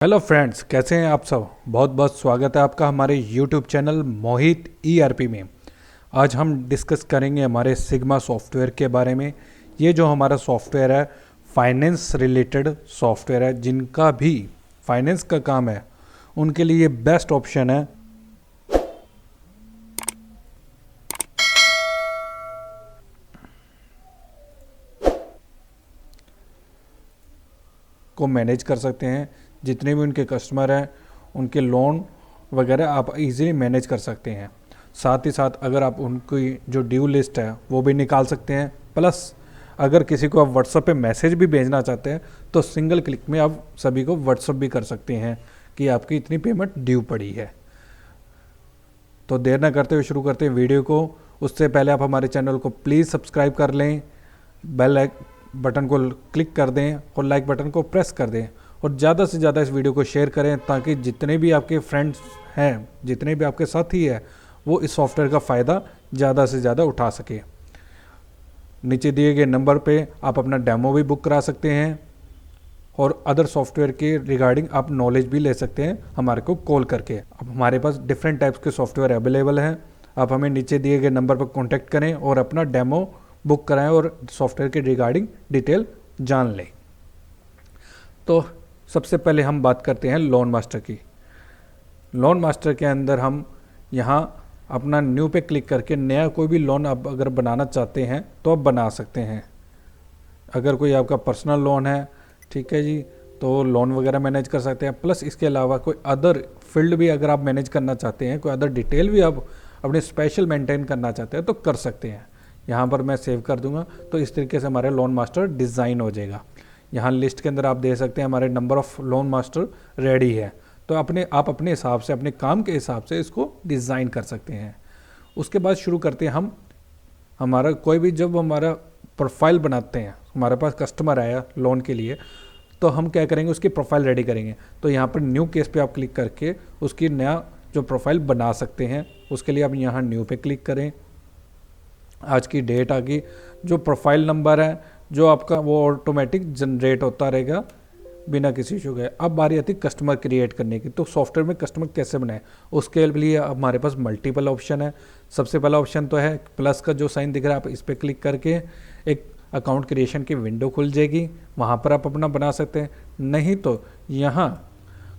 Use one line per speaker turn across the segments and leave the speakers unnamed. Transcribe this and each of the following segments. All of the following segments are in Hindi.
हेलो फ्रेंड्स, कैसे हैं आप सब। बहुत बहुत स्वागत है आपका हमारे यूट्यूब चैनल मोहित ईआरपी में। आज हम डिस्कस करेंगे हमारे सिग्मा सॉफ्टवेयर के बारे में। ये जो हमारा सॉफ्टवेयर है फाइनेंस रिलेटेड सॉफ्टवेयर है। जिनका भी फाइनेंस का काम है उनके लिए बेस्ट ऑप्शन है। को मैनेज कर सकते हैं। जितने भी उनके कस्टमर हैं उनके लोन वगैरह आप इजीली मैनेज कर सकते हैं। साथ ही साथ अगर आप उनकी जो ड्यू लिस्ट है वो भी निकाल सकते हैं। प्लस अगर किसी को आप व्हाट्सएप पे मैसेज भी भेजना चाहते हैं तो सिंगल क्लिक में आप सभी को व्हाट्सएप भी कर सकते हैं कि आपकी इतनी पेमेंट ड्यू पड़ी है। तो देर ना करते हुए शुरू करते हैं वीडियो को। उससे पहले आप हमारे चैनल को प्लीज़ सब्सक्राइब कर लें, बेल बटन को क्लिक कर दें और लाइक बटन को प्रेस कर दें और ज़्यादा से ज़्यादा इस वीडियो को शेयर करें ताकि जितने भी आपके फ्रेंड्स हैं, जितने भी आपके साथी हैं, वो इस सॉफ्टवेयर का फ़ायदा ज़्यादा से ज़्यादा उठा सके। नीचे दिए गए नंबर पे आप अपना डेमो भी बुक करा सकते हैं और अदर सॉफ्टवेयर के रिगार्डिंग आप नॉलेज भी ले सकते हैं हमारे को कॉल करके। अब हमारे पास डिफरेंट टाइप्स के सॉफ्टवेयर अवेलेबल हैं। आप हमें नीचे दिए गए नंबर पर कॉन्टैक्ट करें और अपना डेमो बुक कराएं और सॉफ्टवेयर के रिगार्डिंग डिटेल जान लें। तो सबसे पहले हम बात करते हैं लोन मास्टर की। लोन मास्टर के अंदर हम यहाँ अपना न्यू पे क्लिक करके नया कोई भी लोन आप अगर बनाना चाहते हैं तो आप बना सकते हैं। अगर कोई आपका पर्सनल लोन है, ठीक है जी, तो लोन वगैरह मैनेज कर सकते हैं। प्लस इसके अलावा कोई अदर फील्ड भी अगर आप मैनेज करना चाहते हैं, कोई अदर डिटेल भी आप अपने स्पेशल मेंटेन करना चाहते हैं तो कर सकते हैं। यहाँ पर मैं सेव कर दूंगा तो इस तरीके से हमारे लोन मास्टर डिज़ाइन हो जाएगा। यहाँ लिस्ट के अंदर आप दे सकते हैं हमारे number of loan master ready है, तो आप अपने हिसाब से, अपने काम के हिसाब से इसको डिज़ाइन कर सकते हैं। उसके बाद शुरू करते हैं हम। हमारा कोई भी जब हमारा प्रोफाइल बनाते हैं, हमारे पास कस्टमर आया लोन के लिए, तो हम क्या करेंगे, उसकी प्रोफाइल रेडी करेंगे। तो यहाँ पर न्यू केस पे आप क्लिक करके उसकी नया जो प्रोफाइल बना सकते हैं। उसके लिए आप यहाँ न्यू पे क्लिक करें। आज की डेट आ गई, जो प्रोफाइल नंबर है जो आपका वो ऑटोमेटिक जनरेट होता रहेगा बिना किसी इशू के। अब बारी आती है कस्टमर क्रिएट करने की। तो सॉफ्टवेयर में कस्टमर कैसे बनाए, उसके लिए हमारे पास मल्टीपल ऑप्शन है। सबसे पहला ऑप्शन तो है प्लस का जो साइन दिख रहा है, आप इस पर क्लिक करके एक अकाउंट क्रिएशन की विंडो खुल जाएगी, वहाँ पर आप अपना बना सकते हैं। नहीं तो यहाँ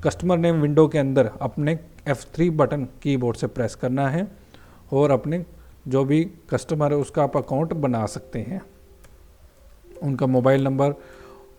कस्टमर नेम विंडो के अंदर अपने F3 बटन कीबोर्ड से प्रेस करना है और अपने जो भी कस्टमर है उसका आप अकाउंट बना सकते हैं। उनका मोबाइल नंबर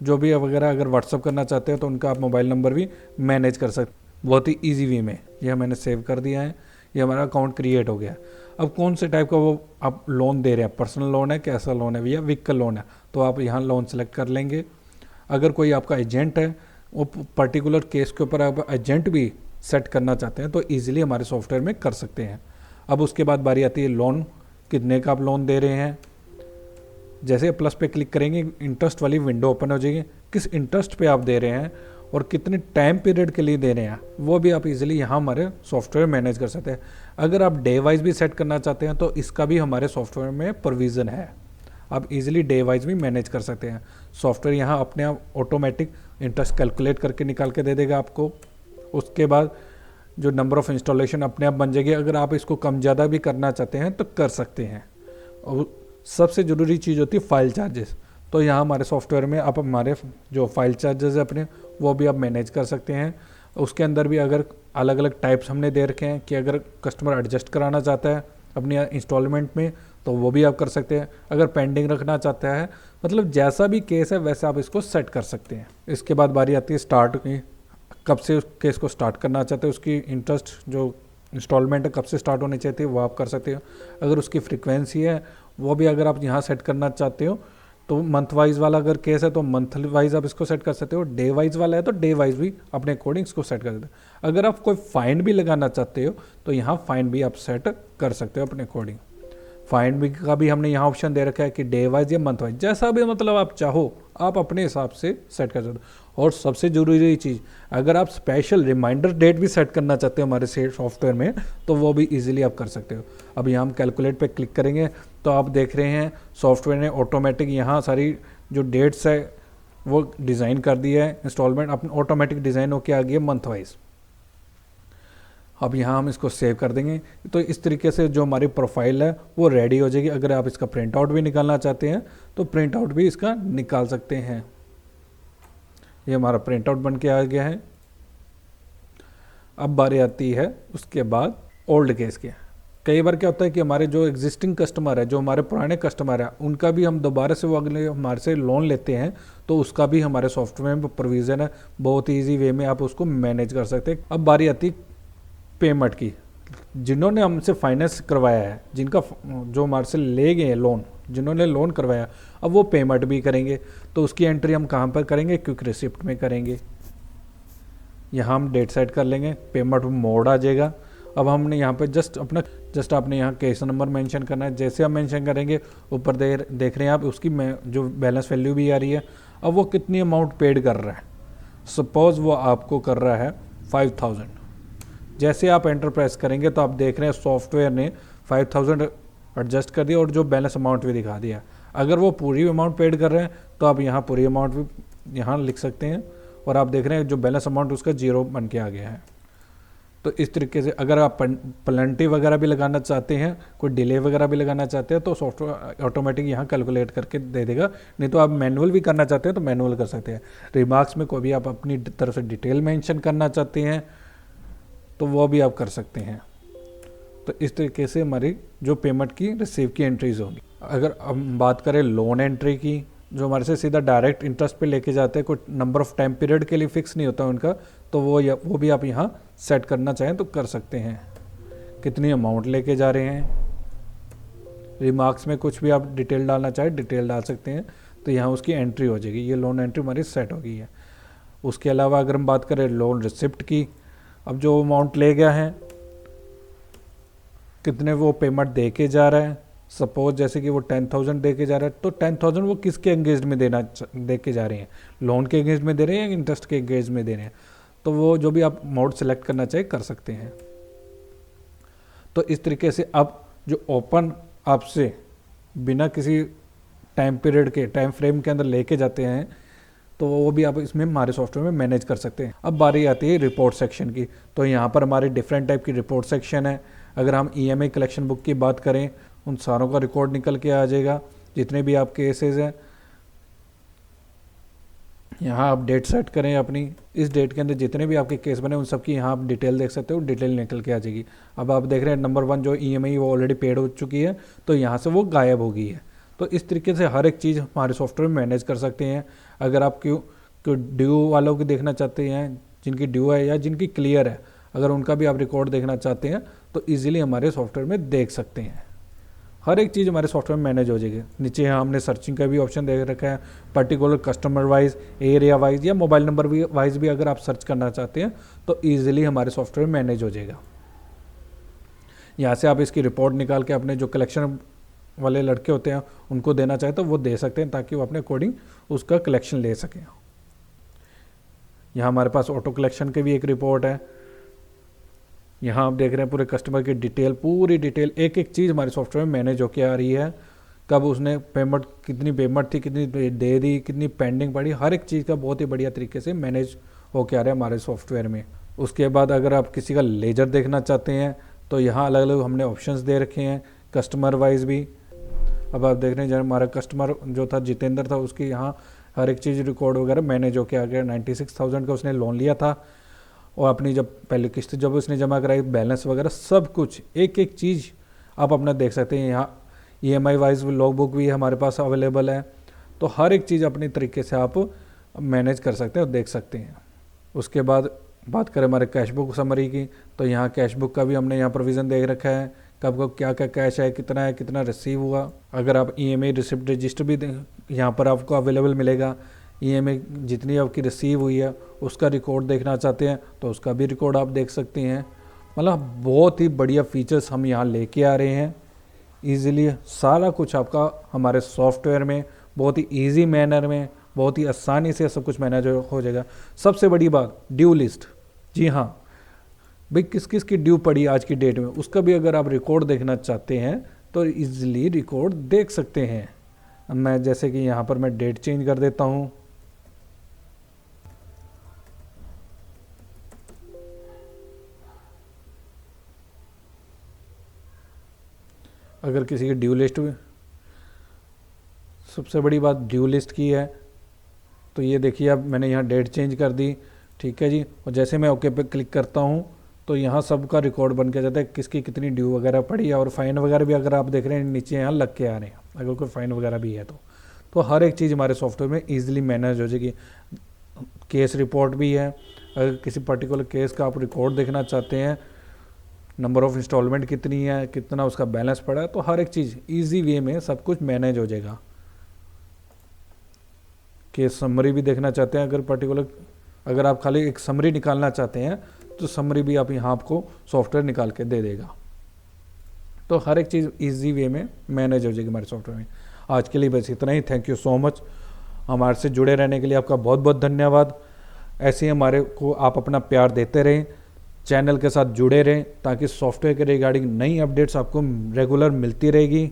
जो भी वगैरह अगर व्हाट्सअप करना चाहते हैं तो उनका आप मोबाइल नंबर भी मैनेज कर सकते हैं बहुत ही इजी वे में। यह मैंने सेव कर दिया है, ये हमारा अकाउंट क्रिएट हो गया। अब कौन से टाइप का वो आप लोन दे रहे हैं, पर्सनल लोन है, कैसा लोन है या व्हीकल लोन है, तो आप यहाँ लोन सेलेक्ट कर लेंगे। अगर कोई आपका एजेंट है, वो पर्टिकुलर केस के ऊपर आप एजेंट भी सेट करना चाहते हैं तो ईजिली हमारे सॉफ्टवेयर में कर सकते हैं। अब उसके बाद बारी आती है लोन, कितने का आप लोन दे रहे हैं। जैसे प्लस पे क्लिक करेंगे इंटरेस्ट वाली विंडो ओपन हो जाएगी। किस इंटरेस्ट पे आप दे रहे हैं और कितने टाइम पीरियड के लिए दे रहे हैं वो भी आप इजीली यहाँ हमारे सॉफ्टवेयर मैनेज कर सकते हैं। अगर आप डे वाइज भी सेट करना चाहते हैं तो इसका भी हमारे सॉफ्टवेयर में प्रोविज़न है, आप इजीली डे वाइज भी मैनेज कर सकते हैं। सॉफ्टवेयर यहाँ अपने आप ऑटोमेटिक इंटरेस्ट कैलकुलेट करके निकाल के दे देगा आपको। उसके बाद जो नंबर ऑफ़ इंस्टॉलेशन अपने आप बन जाएगी। अगर आप इसको कम ज़्यादा भी करना चाहते हैं तो कर सकते हैं। और सबसे ज़रूरी चीज़ होती है फाइल चार्जेस। तो यहाँ हमारे सॉफ्टवेयर में आप हमारे जो फाइल चार्जेस है अपने वो भी आप मैनेज कर सकते हैं। उसके अंदर भी अगर अलग अलग टाइप्स हमने दे रखे हैं कि अगर कस्टमर एडजस्ट कराना चाहता है अपनी इंस्टॉलमेंट में तो वो भी आप कर सकते हैं। अगर पेंडिंग रखना चाहता है, मतलब जैसा भी केस है वैसे आप इसको सेट कर सकते हैं। इसके बाद बारी आती है स्टार्ट की, कब से उस केस को स्टार्ट करना चाहते हैं, उसकी इंटरेस्ट जो इंस्टॉलमेंट है कब से स्टार्ट होनी चाहिए वो आप कर सकते हो। अगर उसकी फ्रीक्वेंसी है वो भी अगर आप यहाँ सेट करना चाहते हो तो मंथ वाइज वाला अगर केस है तो मंथ वाइज आप इसको सेट कर सकते हो। डे वाइज वाला है तो डे वाइज भी अपने अकॉर्डिंग इसको सेट कर सकते हो। अगर आप कोई फाइन भी लगाना चाहते हो तो यहाँ फाइन भी आप सेट कर सकते हो अपने अकॉर्डिंग। फाइन भी का भी हमने यहाँ ऑप्शन दे रखा है कि डे वाइज या मंथ वाइज, जैसा भी मतलब आप चाहो आप अपने हिसाब से सेट कर सकते हो। और सबसे ज़रूरी चीज़, अगर आप स्पेशल रिमाइंडर डेट भी सेट करना चाहते हो हमारे सॉफ्टवेयर में तो वो भी इजीली आप कर सकते हो। अब यहाँ हम कैलकुलेट पे क्लिक करेंगे तो आप देख रहे हैं सॉफ्टवेयर ने ऑटोमेटिक यहाँ सारी जो डेट्स है वो डिज़ाइन कर दिया है, इंस्टॉलमेंट अपने ऑटोमेटिक डिज़ाइन होके आ गया मंथ वाइज। अब यहाँ हम इसको सेव कर देंगे। तो इस तरीके से जो हमारी प्रोफाइल है वो रेडी हो जाएगी। अगर आप इसका प्रिंट आउट भी निकालना चाहते हैं तो प्रिंट आउट भी इसका निकाल सकते हैं। ये हमारा प्रिंट आउट बन के आ गया है। अब बारी आती है उसके बाद ओल्ड केस के। कई बार क्या होता है कि हमारे जो एग्जिस्टिंग कस्टमर है, जो हमारे पुराने कस्टमर है, उनका भी हम दोबारा से वो अगले हमारे से लोन लेते हैं, तो उसका भी हमारे सॉफ्टवेयर में प्रोविज़न है। बहुत ईजी वे में आप उसको मैनेज कर सकते हैं। अब बारी आती पेमेंट की। जिन्होंने हमसे फाइनेंस करवाया है, जिनका जो हमारे से ले गए हैं लोन, जिन्होंने लोन करवाया, अब वो पेमेंट भी करेंगे, तो उसकी एंट्री हम कहाँ पर करेंगे? क्विक रिसिप्ट में करेंगे। यहाँ हम डेट सेट कर लेंगे, पेमेंट मोड आ जाएगा। अब हमने यहाँ पे जस्ट आपने यहाँ केस नंबर मेंशन करना है। जैसे हम मेंशन करेंगे, ऊपर देख रहे हैं आप उसकी जो बैलेंस वैल्यू भी आ रही है। अब वो कितनी अमाउंट पेड कर रहा है। सपोज़ वो आपको कर रहा है 5000। जैसे आप एंटर प्रेस करेंगे तो आप देख रहे हैं सॉफ्टवेयर ने 5000 एडजस्ट कर दिया और जो बैलेंस अमाउंट भी दिखा दिया। अगर वो पूरी अमाउंट पेड कर रहे हैं तो आप यहाँ पूरी अमाउंट भी यहाँ लिख सकते हैं, और आप देख रहे हैं जो बैलेंस अमाउंट उसका 0 बन के आ गया है। तो इस तरीके से अगर आप पेनल्टी वगैरह भी लगाना चाहते हैं, कोई डिले वगैरह भी लगाना चाहते हैं, तो सॉफ्टवेयर ऑटोमेटिक यहाँ कैलकुलेट करके दे देगा। नहीं तो आप मैनुअल भी करना चाहते हैं तो मैनुअल कर सकते हैं। रिमार्क्स में कोई भी आप अपनी तरफ से डिटेल मेंशन करना चाहते हैं तो वो भी आप कर सकते हैं। तो इस तरीके से हमारी जो पेमेंट की रिसीव की एंट्रीज होगी। अगर हम बात करें लोन एंट्री की, जो हमारे से सीधा डायरेक्ट इंटरेस्ट पे लेके जाते हैं, कोई नंबर ऑफ टाइम पीरियड के लिए फिक्स नहीं होता उनका, तो वो भी आप यहाँ सेट करना चाहें तो कर सकते हैं। कितनी अमाउंट लेके जा रहे हैं, रिमार्क्स में कुछ भी आप डिटेल डालना चाहें डिटेल डाल सकते हैं, तो यहाँ उसकी एंट्री हो जाएगी। ये लोन एंट्री हमारी सेट हो गई है। उसके अलावा अगर हम बात करें लोन रिसिप्ट की, अब जो अमाउंट ले गया है, कितने वो पेमेंट दे के जा रहा है। सपोज जैसे कि वो 10,000 दे के जा रहा है, तो 10,000 वो किसके एंगेज में दे के जा रहे हैं? लोन के एंगेज में दे रहे हैं या इंटरेस्ट के एंगेज में दे रहे हैं? तो वो जो भी आप मोड सेलेक्ट करना चाहिए कर सकते हैं। तो इस तरीके से अब जो ओपन आपसे बिना किसी टाइम पीरियड के टाइम फ्रेम के अंदर लेके जाते हैं, तो वो भी आप इसमें हमारे सॉफ्टवेयर में मैनेज कर सकते हैं। अब बारी आती है रिपोर्ट सेक्शन की। तो यहाँ पर हमारी डिफरेंट टाइप की रिपोर्ट सेक्शन है। अगर हम EMI कलेक्शन बुक की बात करें, उन सारों का रिकॉर्ड निकल के आ जाएगा, जितने भी आप केसेस हैं। यहाँ आप डेट सेट करें अपनी, इस डेट के अंदर जितने भी आपके केस बने उन सब की यहाँ आप डिटेल देख सकते हो, डिटेल निकल के आ जाएगी। अब आप देख रहे हैं नंबर 1 जो EMI वो ऑलरेडी पेड हो चुकी है, तो यहाँ से वो गायब हो गई है। तो इस तरीके से हर एक चीज़ हमारे सॉफ्टवेयर में मैनेज कर सकते हैं। अगर आप क्यों ड्यू वालों की देखना चाहते हैं, जिनकी ड्यू है या जिनकी क्लियर है, अगर उनका भी आप रिकॉर्ड देखना चाहते हैं तो ईजिली हमारे सॉफ्टवेयर में देख सकते हैं। हर एक चीज़ हमारे सॉफ्टवेयर में मैनेज हो जाएगी। नीचे यहाँ हमने सर्चिंग का भी ऑप्शन दे रखा है। Particular customer wise, area wise या मोबाइल नंबर वाइज भी अगर आप सर्च करना चाहते हैं तो ईजिली हमारे सॉफ्टवेयर मैनेज हो जाएगा। यहाँ से आप इसकी रिपोर्ट निकाल के अपने जो कलेक्शन वाले लड़के होते हैं उनको देना चाहे तो वो दे सकते हैं, ताकि वो अपने अकॉर्डिंग उसका कलेक्शन ले सकें। यहाँ हमारे पास ऑटो कलेक्शन की भी एक रिपोर्ट है। यहाँ आप देख रहे हैं पूरे कस्टमर की डिटेल, पूरी डिटेल, एक एक चीज़ हमारे सॉफ्टवेयर में मैनेज होके आ रही है। कब उसने पेमेंट, कितनी पेमेंट थी, कितनी दे दी, कितनी पेंडिंग पड़ी, हर एक चीज़ का बहुत ही बढ़िया तरीके से मैनेज होके आ रहा है हमारे सॉफ्टवेयर में। उसके बाद अगर आप किसी का लेजर देखना चाहते हैं तो यहाँ अलग अलग हमने ऑप्शंस दे रखे हैं, कस्टमर वाइज भी। अब आप देख रहे हैं जब हमारा कस्टमर जो था जितेंद्र था, उसकी यहाँ हर एक चीज़ रिकॉर्ड वगैरह मैनेज होके आ गया। 96,000 का उसने लोन लिया था, और अपनी जब पहले किस्त जब उसने जमा कराई, बैलेंस वगैरह सब कुछ, एक एक चीज़ आप अपना देख सकते हैं। यहाँ EMI वाइज लॉग बुक भी हमारे पास अवेलेबल है। तो हर एक चीज़ अपनी तरीके से आप मैनेज कर सकते हैं और देख सकते हैं। उसके बाद बात करें हमारे कैश बुक समरी की, तो यहाँ कैश बुक का भी हमने यहाँ प्रोविज़न देख रखा है, कब कब क्या क्या कैश है, कितना रिसीव हुआ। अगर आप EMI रिसिप्ट रजिस्टर भी यहाँ पर आपको अवेलेबल मिलेगा। EMI जितनी आपकी रिसीव हुई है उसका रिकॉर्ड देखना चाहते हैं तो उसका भी रिकॉर्ड आप देख सकते हैं। मतलब बहुत ही बढ़िया फीचर्स हम यहाँ लेके आ रहे हैं। ईज़िली सारा कुछ आपका हमारे सॉफ्टवेयर में बहुत ही ईजी मैनर में, बहुत ही आसानी से सब कुछ मैनेज हो जाएगा। सबसे बड़ी बात, ड्यू लिस्ट। जी हाँ भाई, किस किस की ड्यू पड़ी आज की डेट में, उसका भी अगर आप रिकॉर्ड देखना चाहते हैं तो ईजिली रिकॉर्ड देख सकते हैं। मैं जैसे कि यहाँ पर मैं डेट चेंज कर देता हूँ। अगर किसी की ड्यू लिस्ट, सबसे बड़ी बात ड्यू लिस्ट की है, तो ये देखिए अब मैंने यहाँ डेट चेंज कर दी, ठीक है जी। और जैसे मैं ओके पे क्लिक करता हूँ तो यहाँ सबका रिकॉर्ड बन के जाता है, किसकी कितनी ड्यू वगैरह पड़ी है, और फाइन वगैरह भी अगर आप देख रहे हैं नीचे यहाँ लग के आ रहे हैं, अगर कोई फाइन वगैरह भी है तो हर एक चीज़ हमारे सॉफ्टवेयर में ईजिली मैनेज हो जाएगी। केस रिपोर्ट भी है, अगर किसी पर्टिकुलर केस का आप रिकॉर्ड देखना चाहते हैं, नंबर ऑफ़ इंस्टॉलमेंट कितनी है, कितना उसका बैलेंस पड़ा है, तो हर एक चीज़ ईजी वे में सब कुछ मैनेज हो जाएगा। केस समरी भी देखना चाहते हैं, अगर पर्टिकुलर, अगर आप खाली एक समरी निकालना चाहते हैं तो समरी भी आप यहाँ आपको सॉफ्टवेयर निकाल के दे देगा। तो हर एक चीज़ इजी वे में मैनेज हो जाएगी हमारे सॉफ्टवेयर में। आज के लिए बस इतना ही। Thank you so much. हमारे से जुड़े रहने के लिए आपका बहुत बहुत धन्यवाद। ऐसे ही हमारे को आप अपना प्यार देते रहें, चैनल के साथ जुड़े रहें, ताकि सॉफ्टवेयर के रिगार्डिंग नई अपडेट्स आपको रेगुलर मिलती रहेगी।